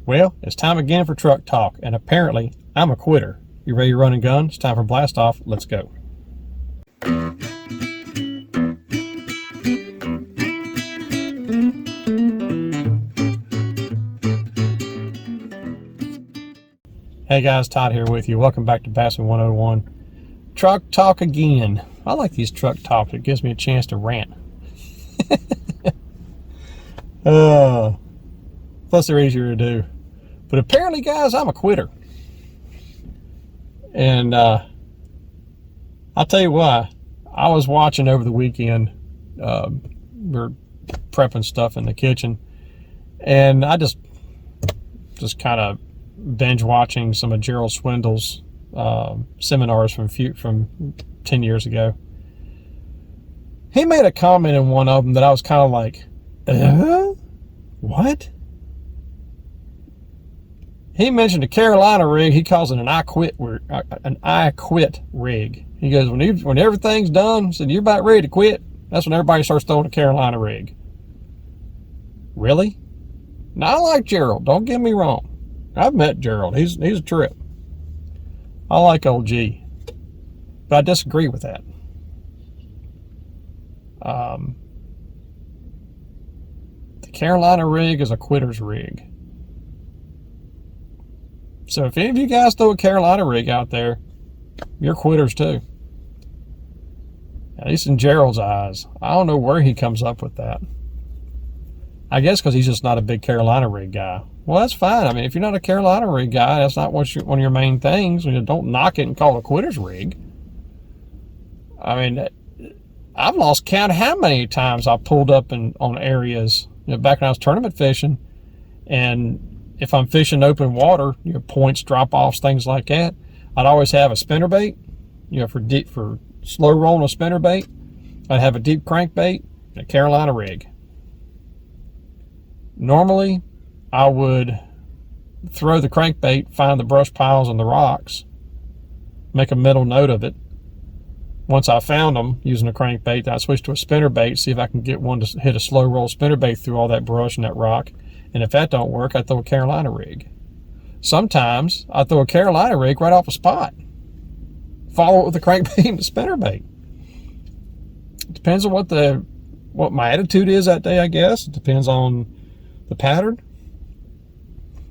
Well, it's time again for truck talk, and apparently I'm a quitter. You ready to run and gun? It's time for blast off. Let's go. Hey guys, Todd here with you. Welcome back to Bassin 101. Truck talk again. I like these truck talks. It gives me a chance to rant. Plus they're easier to do. But apparently, guys, I'm a quitter. And I'll tell you why. I was watching over the weekend. We're prepping stuff in the kitchen. And I just kind of binge watching some of Gerald Swindle's seminars from 10 years ago. He made a comment in one of them that I was kind of like, what? He mentioned a Carolina rig. He calls it an I quit rig. He goes, when everything's done, said you're about ready to quit, that's when everybody starts throwing a Carolina rig. Really? Now, I like Gerald. Don't get me wrong. I've met Gerald. He's a trip. I like old G. But I disagree with that. The Carolina rig is a quitter's rig. So if any of you guys throw a Carolina rig out there, you're quitters too. At least in Gerald's eyes. I don't know where he comes up with that. I guess because he's just not a big Carolina rig guy. Well, that's fine. I mean, if you're not a Carolina rig guy, that's not one of your main things. Don't knock it and call it a quitter's rig. I mean, I've lost count how many times I pulled up on areas, back when I was tournament fishing, and if I'm fishing open water, points, drop-offs, things like that, I'd always have a spinnerbait, for slow rolling a spinnerbait. I'd have a deep crankbait and a Carolina rig. Normally, I would throw the crankbait, find the brush piles and the rocks, make a mental note of it. Once I found them using a crankbait, I'd switch to a spinnerbait, see if I can get one to hit a slow roll spinnerbait through all that brush and that rock. And if that don't work, I throw a Carolina rig. Sometimes I throw a Carolina rig right off a spot. Follow it with a crankbait and a spinnerbait. It depends on what my attitude is that day, I guess. It depends on the pattern.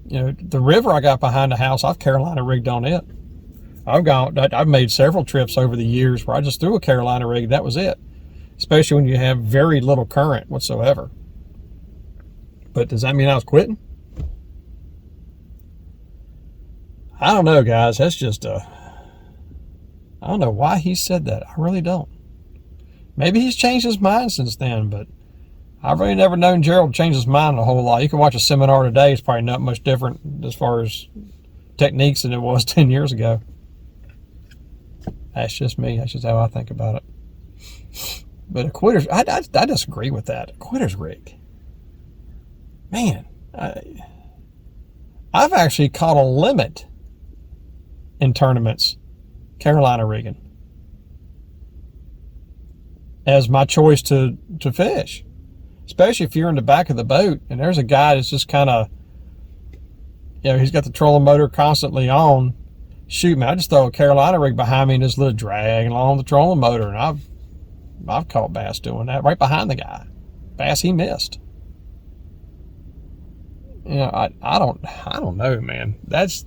The river I got behind the house, I've Carolina rigged on it. I've made several trips over the years where I just threw a Carolina rig. That was it. Especially when you have very little current whatsoever. But does that mean I was quitting? I don't know, guys. That's just I don't know why he said that. I really don't. Maybe he's changed his mind since then, but I've really never known Gerald change his mind a whole lot. You can watch a seminar today. It's probably not much different as far as techniques than it was 10 years ago. That's just me. That's just how I think about it. But a quitter's, I disagree with that. A quitter's rig. Man, I've actually caught a limit in tournaments Carolina rigging as my choice to fish. Especially if you're in the back of the boat and there's a guy that's just kind of, he's got the trolling motor constantly on. Shoot, man, I just throw a Carolina rig behind me and just let it drag along the trolling motor. And I've caught bass doing that right behind the guy. Bass he missed. I don't know, man. That's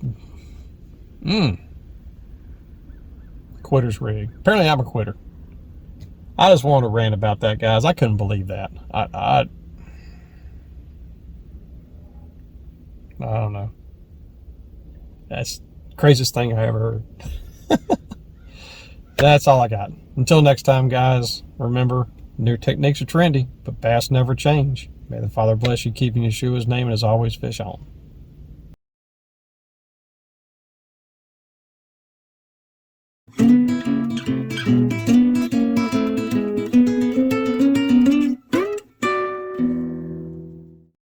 quitter's rig. Apparently I'm a quitter. I just wanted to rant about that, guys. I couldn't believe that. I don't know. That's the craziest thing I ever heard. That's all I got. Until next time, guys, remember, new techniques are trendy, but bass never change. May the Father bless you, keeping Yeshua's name, and as always, fish on.